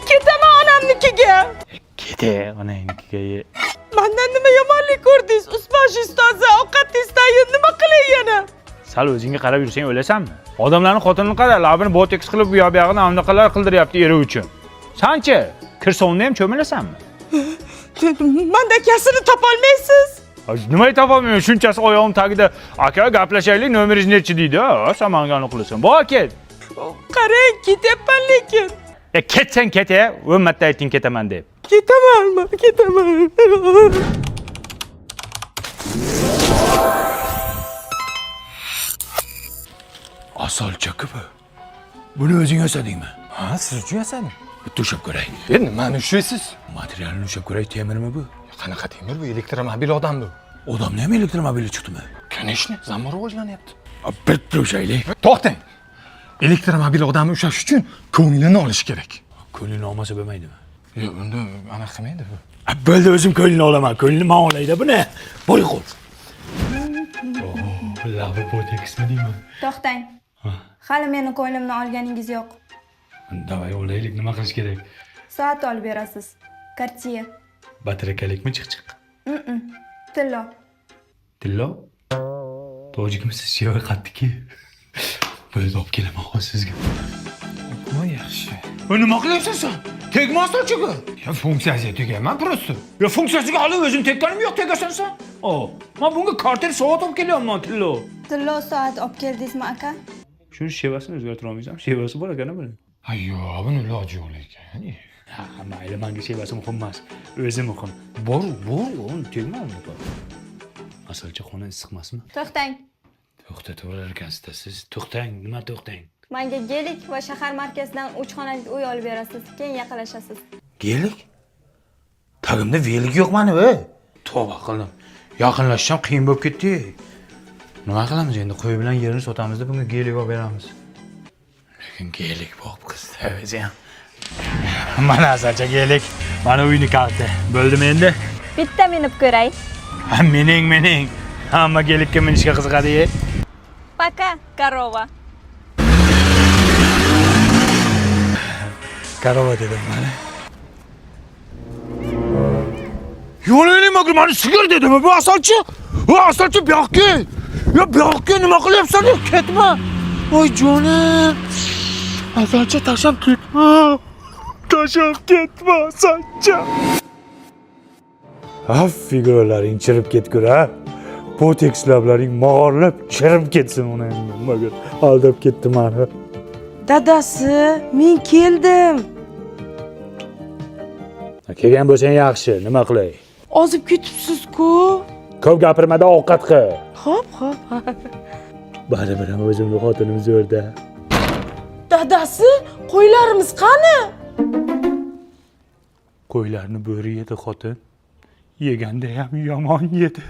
Ketaman onamnikiga. Kete onangnikiga. Mendan nima yomonlik ko'rdingiz? Usmosh ustozi, ovqat istayin, nima qilay yana? Sal o'zingga qarab yursang o'lasanmi? Odamlarning xotinini qara, labini botoks qilib bu yoq-buyog'ini amnaqalar qildiryapti eri uchun. Sanchi kirsovni ham cho'milasanmi? Menda kasini topolmaysiz. Nimaga topolmayman? Shunchasi oyog'im tagida aka gaplashaylik, nomeringiz nechi deydi. Sen menga uni qilasan. Bor ket. Qarang, ketyapman lekin. Ketsang ket-ya, o'n marta ayting ketaman deb. Ketamanmi? Ketaman. Asolcha-ku bu. Buni o'zing yasadingmi? Ha, siz uchun yasadim. Bitta ushab ko'ray. Nimani ushlaysiz? Materialni ushab ko'ray, temirmi bu? Qanaqa temir bu? Elektromobil odam bu. Odamni ham elektromobili chiqdimi? Конечно, zamon rivojlanyapti. Bitta ushaylik. To'xtang. Elektromobil odamni ushlash uchun ko'nglini olish kerak. Ko'nglini olmasa bo'lmaydimi? Yo'q, unda anaqa qilmaydi bu. Bo'ldi, o'zim ko'nglini olaman. Ko'nglini men olayda buni. Bo'y qo'l. Labi botoksmi deyman? To'xtang. Hali meni ko'nglimni olganingiz yo'q. Davay olaylik, nima qilish kerak? Soat olib berasiz. Cartier. Batarakalikmi chiq? Tillo. Tillo? Tojikmisiz sheva qatdiki. Bo'ldi, olib kelaman hozir sizga. Bu yaxshi. Nima qilyapsan sen? Tegmasdan-chiku. Ya funksiyasiga tegaman просто. Ya funksiyasiga hali o'zim tekkanim yo'q, tegasan sen. Men bunga karter soat olib kelyapman, Tillo. Tillo soat olib keldingizmi, aka? Shuni shevasini o'zgartira olmaysan. Shevasi bor ekan buni. Ayyo, buni iloji yo'q lekin. Ha, mayli, menga shevasi muhim emas. O'zi muhim. Bor, uni tegmaymi? Asalchi xona issiq emasmi? To'xtang. To'xtataverar ekansiz siz. To'xtang, nima to'xtang? Menga gelik va shahar markazidan 3 xonalik uy olib berasiz. Keyin yaqinlashasiz. Gelik? Tagimda velik yo'q mani, Tavba qildim. Yaqinlashsam qiyin bo'lib ketdi. Nima qilamiz endi? Qo'y bilan yerini sotamiz deb bunga gelik olib beramiz. Lekin gelik bo'lib qizdi. O'zi ham. Mana asalcha gelik. Mana uyni kalti. Bo'ldimi endi? Bitta minib ko'ray. Ha, mening. Hamma gelikka minishga qiziqadi. Paka, korova. Korova dedim mana. Yo'laylik, mani sigir dedimi bu asalchi? Asalchi bu yoqqa. Ya bu yoqqa nima qilyapsan? Ketma. Voy jonim. Asalchi tashlab ketma. Tashlab ketma, asalchi. Figuralaring chirib ketgur, ha. Botoks lablaring mog'orlab chirib ketsin uni. Nimaga aldab ketdi meni. Dadasi, men keldim. Kelgan bo'lsang yaxshi, nima qilay? Ozib ketibsiz-ku. Ko'p gapirmada ovqat qil. Xo'p. Baribir ham o'zimni xotinim zo'rda. Dadasi, qo'ylarimiz qani? Qo'ylarni bo'ri yedi xotin. Yeganda ham yomon yedi.